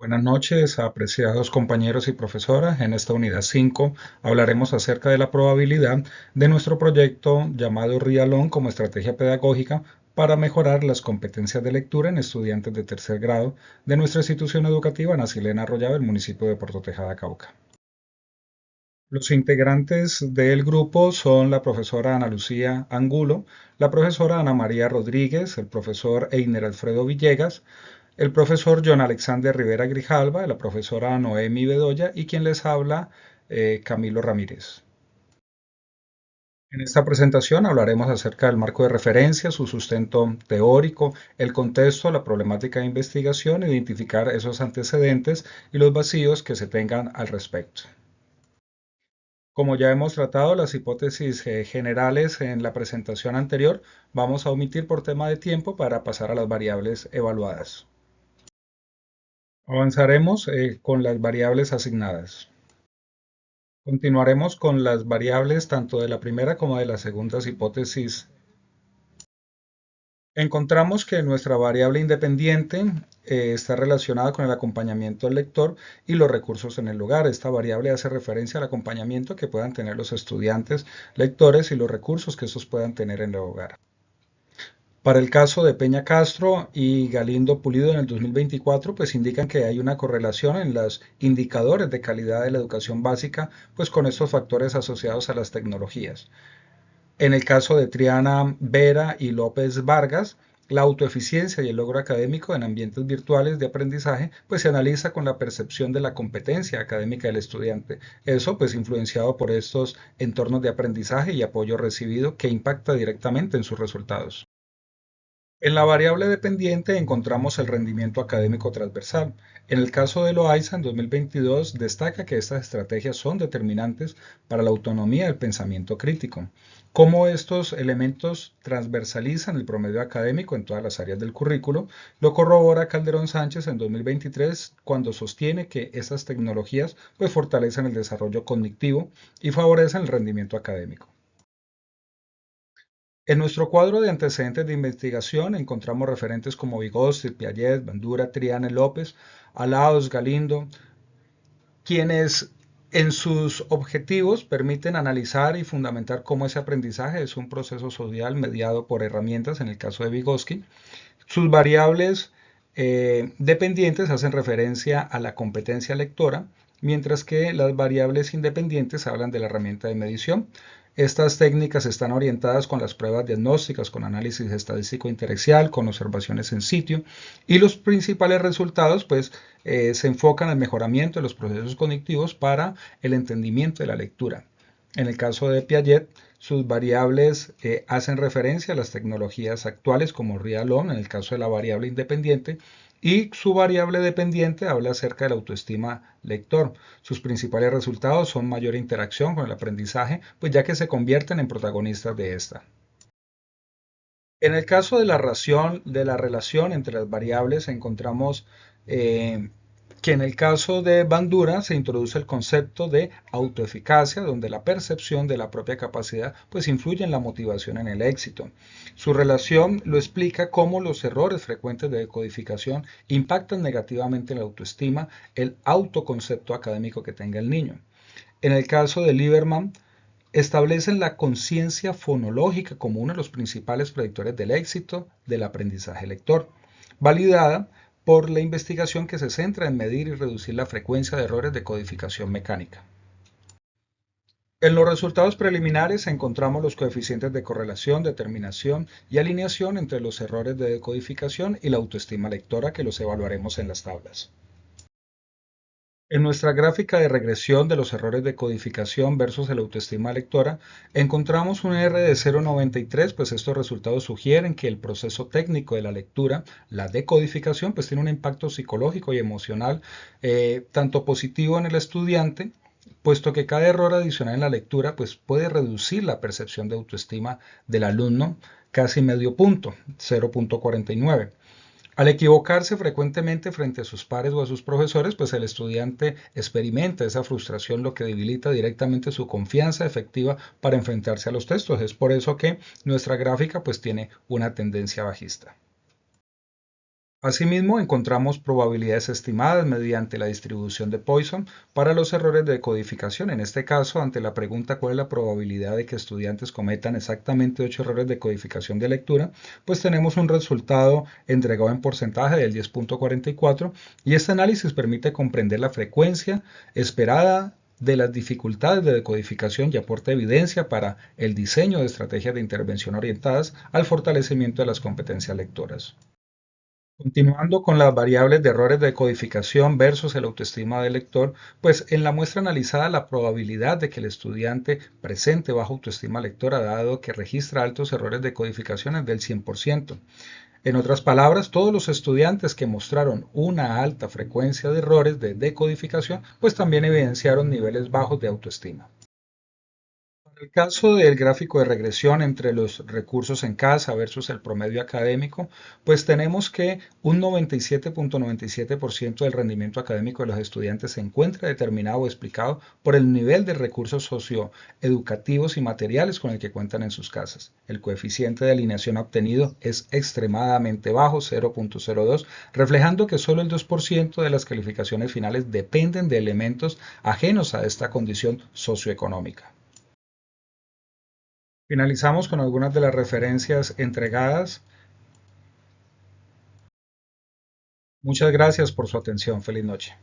Buenas noches, apreciados compañeros y profesoras. En esta unidad 5 hablaremos acerca de la probabilidad de nuestro proyecto llamado Rialón como estrategia pedagógica para mejorar las competencias de lectura en estudiantes de tercer grado de nuestra institución educativa Nacilena Arroyave, el municipio de Puerto Tejada, Cauca. Los integrantes del grupo son la profesora Ana Lucía Angulo, la profesora Ana María Rodríguez, el profesor Einer Alfredo Villegas, el profesor John Alexander Rivera Grijalva, la profesora Noemi Bedoya y quien les habla, Camilo Ramírez. En esta presentación hablaremos acerca del marco de referencia, su sustento teórico, el contexto, la problemática de investigación, identificar esos antecedentes y los vacíos que se tengan al respecto. Como ya hemos tratado las hipótesis generales en la presentación anterior, vamos a omitir por tema de tiempo para pasar a las variables evaluadas. Avanzaremos con las variables asignadas. Continuaremos con las variables tanto de la primera como de las segundas hipótesis. Encontramos que nuestra variable independiente está relacionada con el acompañamiento del lector y los recursos en el lugar. Esta variable hace referencia al acompañamiento que puedan tener los estudiantes lectores y los recursos que estos puedan tener en el hogar. Para el caso de Peña Castro y Galindo Pulido en el 2024, pues indican que hay una correlación en los indicadores de calidad de la educación básica, pues con estos factores asociados a las tecnologías. En el caso de Triana Vera y López Vargas, la autoeficiencia y el logro académico en ambientes virtuales de aprendizaje, pues se analiza con la percepción de la competencia académica del estudiante. Eso pues influenciado por estos entornos de aprendizaje y apoyo recibido que impacta directamente en sus resultados. En la variable dependiente encontramos el rendimiento académico transversal. En el caso de Loaiza, en 2022, destaca que estas estrategias son determinantes para la autonomía del pensamiento crítico. Cómo estos elementos transversalizan el promedio académico en todas las áreas del currículo, lo corrobora Calderón Sánchez en 2023 cuando sostiene que estas tecnologías pues, fortalecen el desarrollo cognitivo y favorecen el rendimiento académico. En nuestro cuadro de antecedentes de investigación encontramos referentes como Vygotsky, Piaget, Bandura, Triana López, Alaos, Galindo, quienes en sus objetivos permiten analizar y fundamentar cómo ese aprendizaje es un proceso social mediado por herramientas, en el caso de Vygotsky. Sus variables dependientes hacen referencia a la competencia lectora, mientras que las variables independientes hablan de la herramienta de medición. Estas técnicas están orientadas con las pruebas diagnósticas, con análisis estadístico interexial, con observaciones en sitio y los principales resultados pues se enfocan al mejoramiento de los procesos cognitivos para el entendimiento de la lectura. En el caso de Piaget, sus variables hacen referencia a las tecnologías actuales como Rialon, en el caso de la variable independiente, y su variable dependiente habla acerca de la autoestima lector. Sus principales resultados son mayor interacción con el aprendizaje, pues ya que se convierten en protagonistas de esta. En el caso de la relación entre las variables, encontramos que en el caso de Bandura se introduce el concepto de autoeficacia, donde la percepción de la propia capacidad pues influye en la motivación en el éxito. Su relación lo explica cómo los errores frecuentes de decodificación impactan negativamente en la autoestima, el autoconcepto académico que tenga el niño. En el caso de Lieberman, establecen la conciencia fonológica como uno de los principales predictores del éxito del aprendizaje lector, validada por la investigación que se centra en medir y reducir la frecuencia de errores de codificación mecánica. En los resultados preliminares encontramos los coeficientes de correlación, determinación y alineación entre los errores de decodificación y la autoestima lectora que los evaluaremos en las tablas. En nuestra gráfica de regresión de los errores de codificación versus el autoestima lectora, encontramos un R de 0,93, pues estos resultados sugieren que el proceso técnico de la lectura, la decodificación, pues tiene un impacto psicológico y emocional, tanto positivo en el estudiante, puesto que cada error adicional en la lectura pues puede reducir la percepción de autoestima del alumno casi medio punto, 0,49. Al equivocarse frecuentemente frente a sus pares o a sus profesores, pues el estudiante experimenta esa frustración, lo que debilita directamente su confianza efectiva para enfrentarse a los textos. Es por eso que nuestra gráfica pues tiene una tendencia bajista. Asimismo, encontramos probabilidades estimadas mediante la distribución de Poisson para los errores de codificación. En este caso, ante la pregunta cuál es la probabilidad de que estudiantes cometan exactamente 8 errores de codificación de lectura, pues tenemos un resultado entregado en porcentaje del 10.44 y este análisis permite comprender la frecuencia esperada de las dificultades de decodificación y aporta evidencia para el diseño de estrategias de intervención orientadas al fortalecimiento de las competencias lectoras. Continuando con las variables de errores de codificación versus el autoestima del lector, pues en la muestra analizada la probabilidad de que el estudiante presente baja autoestima lectora dado que registra altos errores de codificación es del 100%. En otras palabras, todos los estudiantes que mostraron una alta frecuencia de errores de decodificación, pues también evidenciaron niveles bajos de autoestima. En el caso del gráfico de regresión entre los recursos en casa versus el promedio académico, pues tenemos que un 97.97% del rendimiento académico de los estudiantes se encuentra determinado o explicado por el nivel de recursos socioeducativos y materiales con el que cuentan en sus casas. El coeficiente de alineación obtenido es extremadamente bajo, 0.02, reflejando que solo el 2% de las calificaciones finales dependen de elementos ajenos a esta condición socioeconómica. Finalizamos con algunas de las referencias entregadas. Muchas gracias por su atención. Feliz noche.